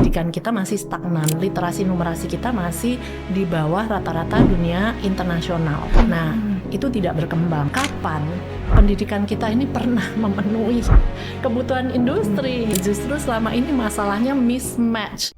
pendidikan kita masih stagnan, literasi numerasi kita masih di bawah rata-rata dunia internasional. Nah, itu tidak berkembang. Kapan pendidikan kita ini pernah memenuhi kebutuhan industri? Justru selama ini masalahnya mismatch.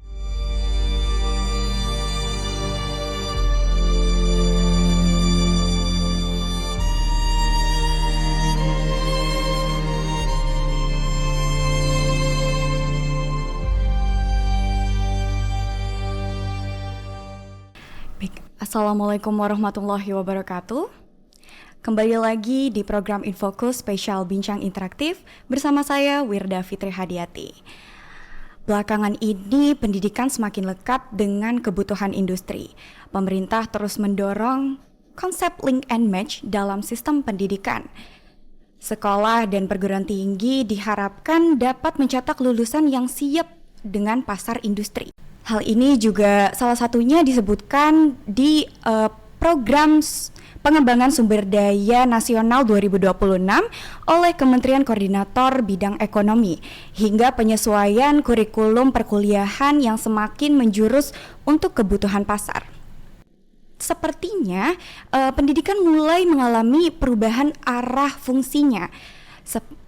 Assalamualaikum warahmatullahi wabarakatuh. Kembali lagi di program Infokus spesial Bincang Interaktif bersama saya Wirda Fitri Hadiati. Belakangan ini pendidikan semakin lekat dengan kebutuhan industri. Pemerintah terus mendorong konsep link and match dalam sistem pendidikan. Sekolah dan perguruan tinggi diharapkan dapat mencetak lulusan yang siap dengan pasar industri. Hal ini juga salah satunya disebutkan di program pengembangan sumber daya nasional 2026 oleh Kementerian Koordinator Bidang Ekonomi hingga penyesuaian kurikulum perkuliahan yang semakin menjurus untuk kebutuhan pasar. Sepertinya pendidikan mulai mengalami perubahan arah fungsinya.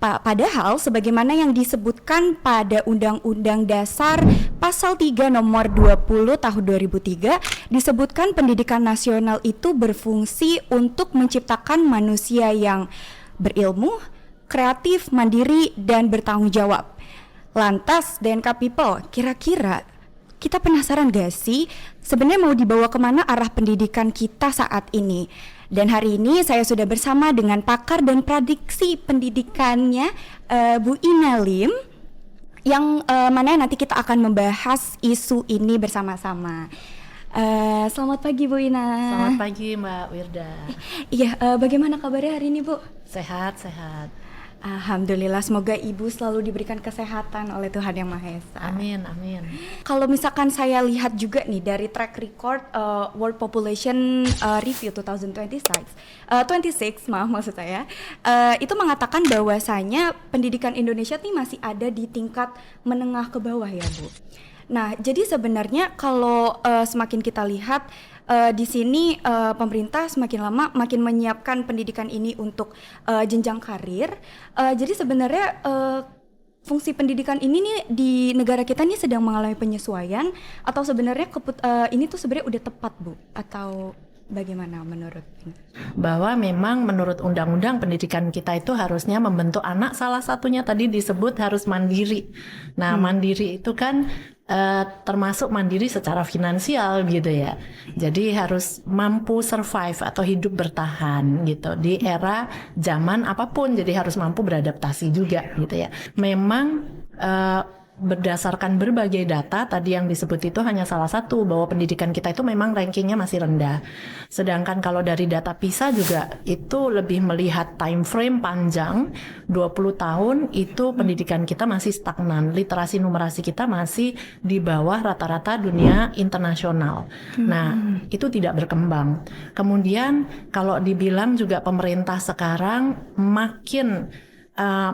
Padahal sebagaimana yang disebutkan pada Undang-Undang Dasar Pasal 3 Nomor 20 Tahun 2003 disebutkan pendidikan nasional itu berfungsi untuk menciptakan manusia yang berilmu, kreatif, mandiri, dan bertanggung jawab. Lantas DNK People, kira-kira kita penasaran gak sih sebenarnya mau dibawa kemana arah pendidikan kita saat ini? Dan hari ini saya sudah bersama dengan pakar dan prediksi pendidikannya Bu Ina Lim yang mana nanti kita akan membahas isu ini bersama-sama. Selamat pagi Bu Ina. Selamat pagi Mbak Wirda. Iya, bagaimana kabarnya hari ini Bu? Sehat. Alhamdulillah, semoga Ibu selalu diberikan kesehatan oleh Tuhan Yang Maha Esa. Amin. Kalau misalkan saya lihat juga nih dari track record World Population Review 2026, maksud saya, itu mengatakan bahwasanya pendidikan Indonesia nih masih ada di tingkat menengah ke bawah ya Bu. Nah, jadi sebenarnya kalau semakin kita lihat di sini pemerintah semakin lama makin menyiapkan pendidikan ini untuk jenjang karir. Jadi sebenarnya fungsi pendidikan ini nih di negara kita nih sedang mengalami penyesuaian atau sebenarnya ini tuh sebenarnya udah tepat Bu atau bagaimana menurut? Bahwa memang menurut undang-undang pendidikan kita itu harusnya membentuk anak, salah satunya tadi disebut harus mandiri. Nah, mandiri itu kan termasuk mandiri secara finansial gitu ya. Jadi harus mampu survive atau hidup bertahan gitu di era zaman apapun. Jadi harus mampu beradaptasi juga gitu ya. Memang berdasarkan berbagai data tadi yang disebut itu hanya salah satu, bahwa pendidikan kita itu memang rankingnya masih rendah. Sedangkan kalau dari data PISA juga itu lebih melihat time frame panjang 20 tahun itu pendidikan kita masih stagnan, literasi numerasi kita masih di bawah rata-rata dunia internasional. Nah, itu tidak berkembang. Kemudian kalau dibilang juga pemerintah sekarang makin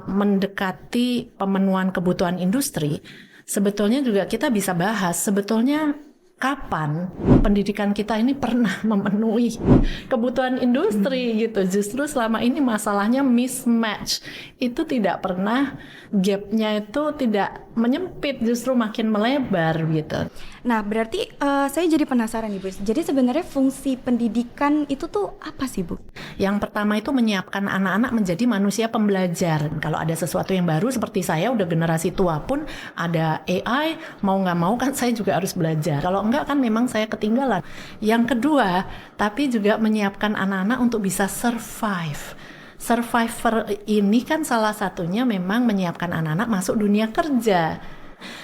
mendekati pemenuhan kebutuhan industri, sebetulnya juga kita bisa bahas sebetulnya kapan pendidikan kita ini pernah memenuhi kebutuhan industri gitu. Justru selama ini masalahnya mismatch, itu tidak pernah, gapnya itu tidak menyempit, justru makin melebar gitu. Nah, berarti saya jadi penasaran nih Bu. Jadi sebenarnya fungsi pendidikan itu tuh apa sih Bu? Yang pertama itu menyiapkan anak-anak menjadi manusia pembelajar. Kalau ada sesuatu yang baru seperti saya udah generasi tua pun ada AI, mau nggak mau kan saya juga harus belajar. Kalau enggak kan memang saya ketinggalan. Yang kedua, tapi juga menyiapkan anak-anak untuk bisa survive. Survivor ini kan salah satunya memang menyiapkan anak-anak masuk dunia kerja.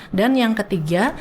Dan yang ketiga,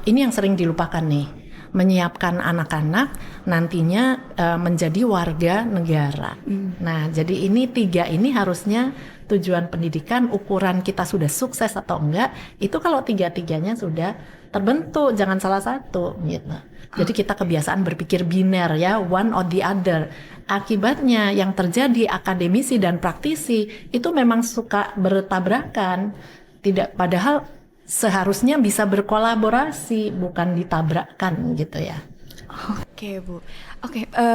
ini yang sering dilupakan nih, menyiapkan anak-anak nantinya menjadi warga negara. Nah, jadi ini tiga ini harusnya tujuan pendidikan, ukuran kita sudah sukses atau enggak, itu kalau tiga-tiganya sudah terbentuk, jangan salah satu gitu. Jadi kita kebiasaan berpikir biner ya, one or the other. Akibatnya yang terjadi akademisi dan praktisi itu memang suka bertabrakan. Tidak, padahal seharusnya bisa berkolaborasi, bukan ditabrakkan gitu ya. Oke Bu,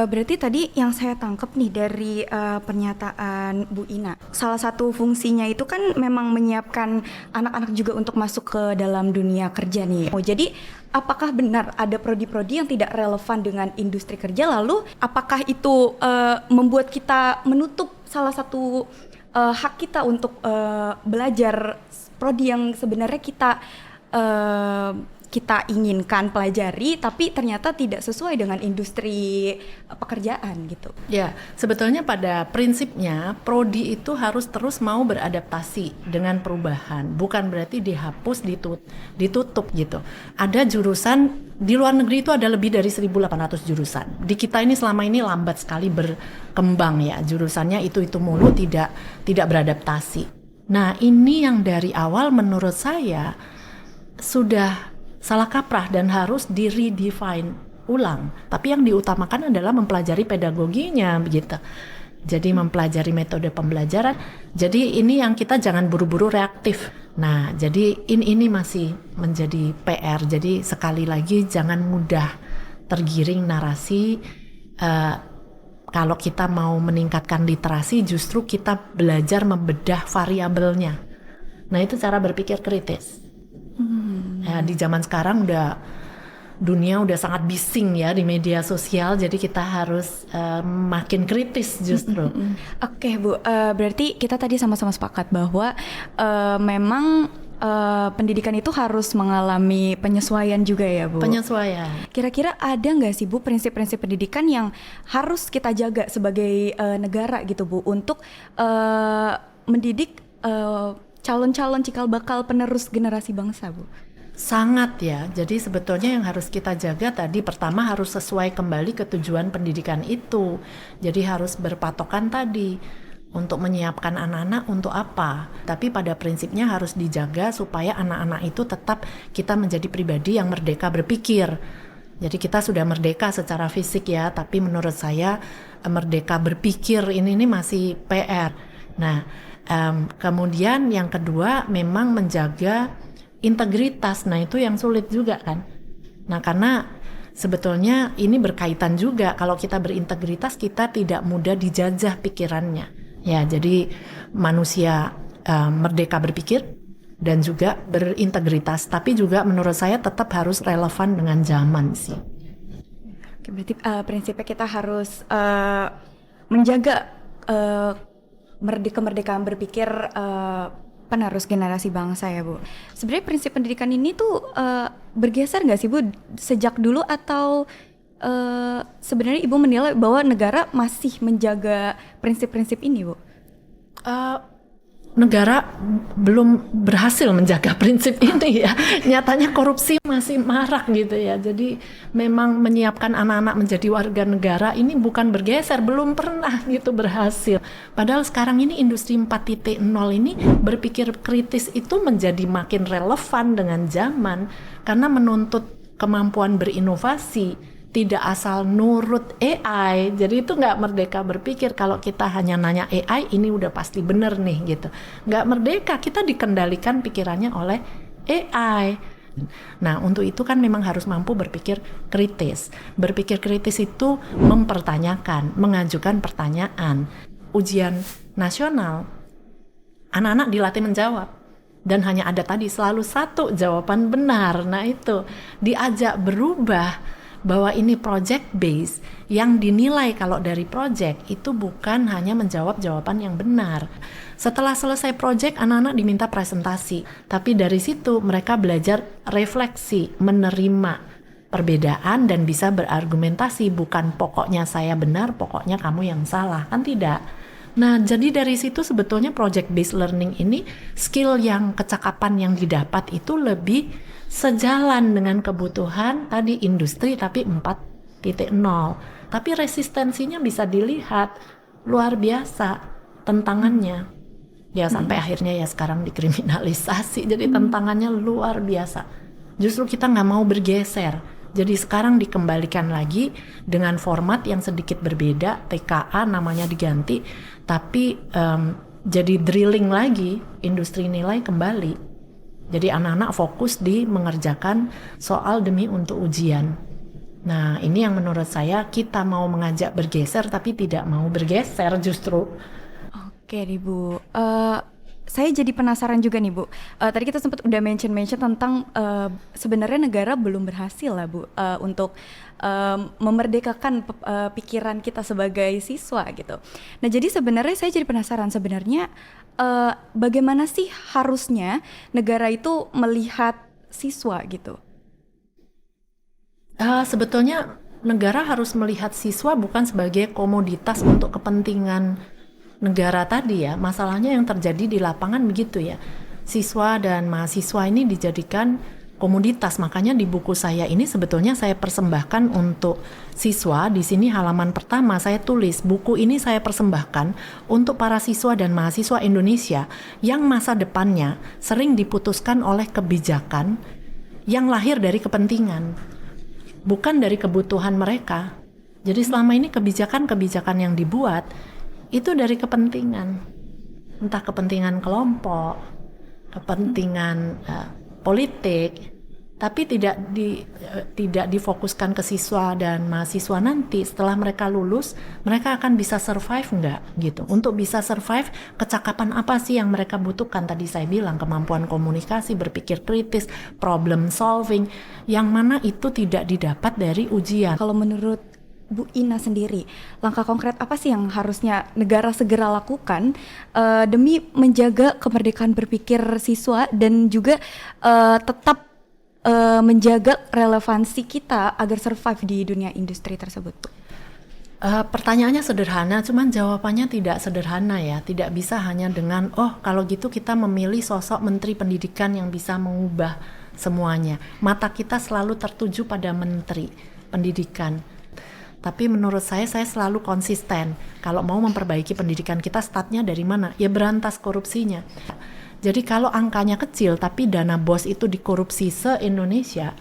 berarti tadi yang saya tangkap nih dari pernyataan Bu Ina, salah satu fungsinya itu kan memang menyiapkan anak-anak juga untuk masuk ke dalam dunia kerja nih. Oh, jadi apakah benar ada prodi-prodi yang tidak relevan dengan industri kerja, lalu apakah itu membuat kita menutup salah satu hak kita untuk belajar prodi yang sebenarnya kita inginkan pelajari, tapi ternyata tidak sesuai dengan industri pekerjaan gitu. Ya, sebetulnya pada prinsipnya prodi itu harus terus mau beradaptasi dengan perubahan, bukan berarti dihapus, ditutup gitu. Ada jurusan di luar negeri itu ada lebih dari 1.800 jurusan. Di kita ini selama ini lambat sekali berkembang ya, jurusannya itu mulu, tidak beradaptasi. Nah, ini yang dari awal menurut saya sudah salah kaprah dan harus di-redefine ulang. Tapi yang diutamakan adalah mempelajari pedagoginya begitu. Jadi mempelajari metode pembelajaran. Jadi ini yang kita jangan buru-buru reaktif. Nah, jadi ini masih menjadi PR. Jadi sekali lagi jangan mudah tergiring narasi. Kalau kita mau meningkatkan literasi, justru kita belajar membedah variabelnya. Nah, itu cara berpikir kritis. Ya, di zaman sekarang dunia udah sangat bising ya di media sosial, jadi kita harus makin kritis justru. Oke Bu, berarti kita tadi sama-sama sepakat bahwa memang pendidikan itu harus mengalami penyesuaian juga ya Bu? Penyesuaian. Kira-kira ada nggak sih Bu prinsip-prinsip pendidikan yang harus kita jaga sebagai negara gitu Bu, untuk mendidik calon-calon cikal bakal penerus generasi bangsa Bu? Sangat ya, jadi sebetulnya yang harus kita jaga tadi pertama harus sesuai kembali ke tujuan pendidikan itu. Jadi harus berpatokan tadi untuk menyiapkan anak-anak untuk apa. Tapi pada prinsipnya harus dijaga supaya anak-anak itu tetap kita menjadi pribadi yang merdeka berpikir. Jadi kita sudah merdeka secara fisik ya, tapi menurut saya merdeka berpikir ini masih PR. Nah, kemudian yang kedua memang menjaga integritas. Nah, itu yang sulit juga kan. Nah, karena sebetulnya ini berkaitan juga, kalau kita berintegritas kita tidak mudah dijajah pikirannya. Ya, jadi manusia merdeka berpikir dan juga berintegritas, tapi juga menurut saya tetap harus relevan dengan zaman sih. Oke, berarti prinsipnya kita harus menjaga kemerdekaan berpikir penerus generasi bangsa ya Bu. Sebenarnya prinsip pendidikan ini tuh bergeser nggak sih Bu sejak dulu, atau sebenarnya Ibu menilai bahwa negara masih menjaga prinsip-prinsip ini Bu? Negara belum berhasil menjaga prinsip ini ya. Nyatanya korupsi masih marak gitu ya. Jadi memang menyiapkan anak-anak menjadi warga negara ini bukan bergeser, belum pernah gitu berhasil. Padahal sekarang ini industri 4.0 ini berpikir kritis itu menjadi makin relevan dengan zaman karena menuntut kemampuan berinovasi. Tidak asal nurut AI, jadi itu nggak merdeka berpikir. Kalau kita hanya nanya AI, ini udah pasti bener nih gitu. Nggak merdeka, kita dikendalikan pikirannya oleh AI. Nah, untuk itu kan memang harus mampu berpikir kritis. Berpikir kritis itu mempertanyakan, mengajukan pertanyaan. Ujian nasional, anak-anak dilatih menjawab. Dan hanya ada tadi selalu satu jawaban benar. Nah itu, diajak berubah. Bahwa ini project base yang dinilai kalau dari project itu bukan hanya menjawab jawaban yang benar. Setelah selesai project anak-anak diminta presentasi, tapi dari situ mereka belajar refleksi, menerima perbedaan dan bisa berargumentasi, bukan pokoknya saya benar, pokoknya kamu yang salah, kan tidak. Nah, jadi dari situ sebetulnya project based learning ini skill yang kecakapan yang didapat itu lebih sejalan dengan kebutuhan tadi industri tapi 4.0. Tapi resistensinya bisa dilihat luar biasa tantangannya. Ya sampai akhirnya ya sekarang dikriminalisasi. Jadi tantangannya luar biasa. Justru kita nggak mau bergeser. Jadi sekarang dikembalikan lagi dengan format yang sedikit berbeda, TKA namanya diganti, tapi jadi drilling lagi industri nilai kembali. Jadi anak-anak fokus di mengerjakan soal demi untuk ujian. Nah, ini yang menurut saya kita mau mengajak bergeser tapi tidak mau bergeser justru. Oke nih Bu, saya jadi penasaran juga nih Bu. Tadi kita sempat udah mention tentang sebenarnya negara belum berhasil lah Bu untuk memerdekakan pikiran kita sebagai siswa gitu. Nah jadi sebenarnya saya jadi penasaran sebenarnya bagaimana sih harusnya negara itu melihat siswa gitu? Sebetulnya negara harus melihat siswa bukan sebagai komoditas untuk kepentingan negara tadi ya. Masalahnya yang terjadi di lapangan begitu ya. Siswa dan mahasiswa ini dijadikan komoditas. Makanya di buku saya ini sebetulnya saya persembahkan untuk siswa. Di sini halaman pertama saya tulis buku ini saya persembahkan untuk para siswa dan mahasiswa Indonesia yang masa depannya sering diputuskan oleh kebijakan yang lahir dari kepentingan, bukan dari kebutuhan mereka. Jadi selama ini kebijakan-kebijakan yang dibuat itu dari kepentingan, entah kepentingan kelompok, kepentingan politik, tapi tidak difokuskan ke siswa dan mahasiswa nanti setelah mereka lulus, mereka akan bisa survive nggak gitu. Untuk bisa survive, kecakapan apa sih yang mereka butuhkan? Tadi saya bilang kemampuan komunikasi, berpikir kritis, problem solving, yang mana itu tidak didapat dari ujian. Kalau menurut Bu Ina sendiri, langkah konkret apa sih yang harusnya negara segera lakukan demi menjaga kemerdekaan berpikir siswa dan juga tetap menjaga relevansi kita agar survive di dunia industri tersebut? Pertanyaannya sederhana, cuman jawabannya tidak sederhana ya. Tidak bisa hanya dengan, oh kalau gitu kita memilih sosok menteri pendidikan yang bisa mengubah semuanya. Mata kita selalu tertuju pada menteri pendidikan. Tapi menurut saya selalu konsisten. Kalau mau memperbaiki pendidikan kita, startnya dari mana? Ya berantas korupsinya. Jadi kalau angkanya kecil, tapi dana BOS itu dikorupsi se-Indonesia,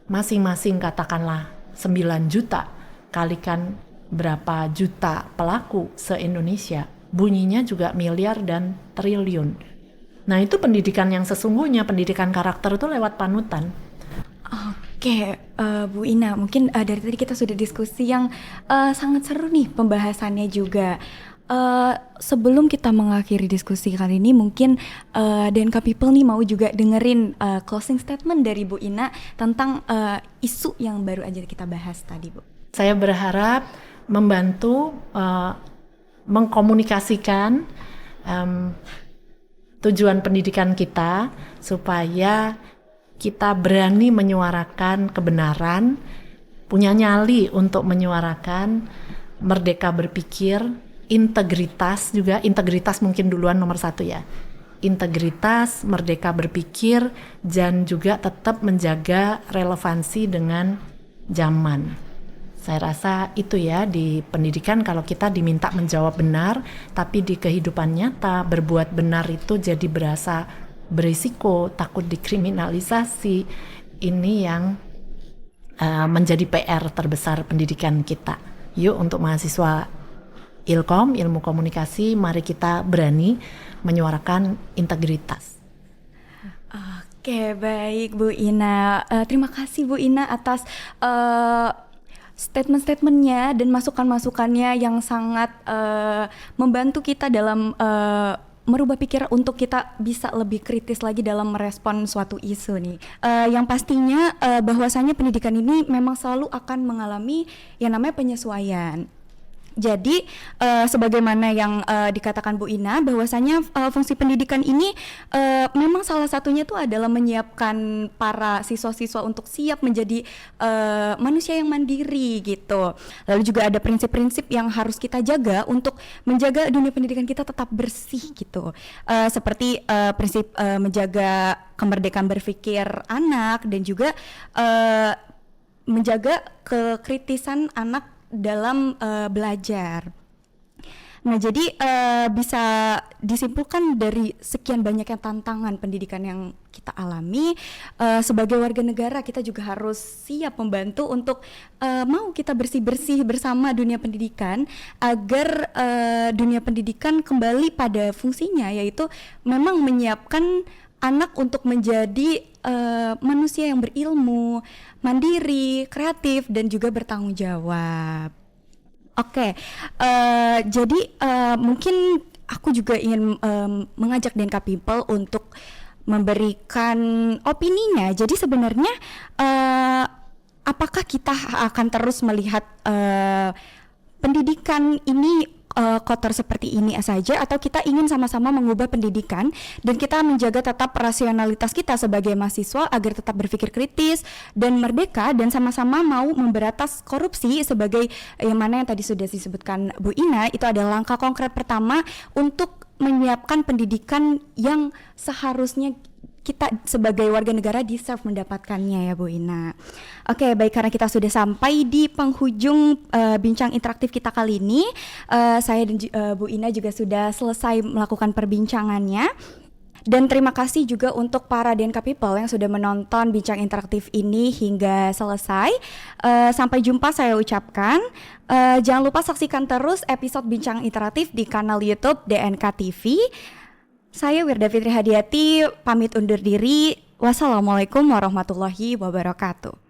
masing-masing katakanlah 9 juta, kalikan berapa juta pelaku se-Indonesia, bunyinya juga miliar dan triliun. Nah itu pendidikan yang sesungguhnya, pendidikan karakter itu lewat panutan. Oke, Bu Ina, mungkin dari tadi kita sudah diskusi yang sangat seru nih pembahasannya juga. Sebelum kita mengakhiri diskusi kali ini, mungkin DNK People nih mau juga dengerin closing statement dari Bu Ina tentang isu yang baru aja kita bahas tadi, Bu. Saya berharap membantu mengkomunikasikan tujuan pendidikan kita supaya kita berani menyuarakan kebenaran, punya nyali untuk menyuarakan, merdeka berpikir, integritas juga, integritas mungkin duluan nomor 1 ya. Integritas, merdeka berpikir, dan juga tetap menjaga relevansi dengan zaman. Saya rasa itu ya di pendidikan kalau kita diminta menjawab benar, tapi di kehidupan nyata berbuat benar itu jadi berasa berisiko, takut dikriminalisasi. Ini yang menjadi PR terbesar pendidikan kita. Yuk untuk mahasiswa Ilkom, ilmu komunikasi, mari kita berani menyuarakan integritas. Oke, baik Bu Ina. Terima kasih Bu Ina atas statement-statementnya dan masukan-masukannya yang sangat membantu kita dalam merubah pikiran untuk kita bisa lebih kritis lagi dalam merespon suatu isu nih. Yang pastinya bahwasanya pendidikan ini memang selalu akan mengalami yang namanya penyesuaian. Jadi sebagaimana yang dikatakan Bu Ina bahwasanya fungsi pendidikan ini memang salah satunya itu adalah menyiapkan para siswa-siswa untuk siap menjadi manusia yang mandiri gitu. Lalu juga ada prinsip-prinsip yang harus kita jaga untuk menjaga dunia pendidikan kita tetap bersih gitu. Seperti prinsip menjaga kemerdekaan berpikir anak dan juga menjaga kekritisan anak dalam belajar. Nah, jadi bisa disimpulkan dari sekian banyaknya tantangan pendidikan yang kita alami, sebagai warga negara kita juga harus siap membantu untuk mau kita bersih-bersih bersama dunia pendidikan agar dunia pendidikan kembali pada fungsinya, yaitu memang menyiapkan anak untuk menjadi manusia yang berilmu, mandiri, kreatif, dan juga bertanggung jawab. Oke, jadi mungkin aku juga ingin mengajak DNK People untuk memberikan opininya. Jadi sebenarnya apakah kita akan terus melihat pendidikan ini kotor seperti ini saja, atau kita ingin sama-sama mengubah pendidikan dan kita menjaga tetap rasionalitas kita sebagai mahasiswa agar tetap berpikir kritis dan merdeka, dan sama-sama mau memberantas korupsi sebagai yang mana yang tadi sudah disebutkan Bu Ina, itu adalah langkah konkret pertama untuk menyiapkan pendidikan yang seharusnya kita sebagai warga negara deserve mendapatkannya ya Bu Ina. Oke, baik, karena kita sudah sampai di penghujung bincang interaktif kita kali ini, saya dan Bu Ina juga sudah selesai melakukan perbincangannya. Dan terima kasih juga untuk para DNK People yang sudah menonton bincang interaktif ini hingga selesai. Sampai jumpa saya ucapkan. Jangan lupa saksikan terus episode bincang interaktif di kanal YouTube DNK TV. Saya Wirda Fitri Hadiati pamit undur diri. Wassalamualaikum warahmatullahi wabarakatuh.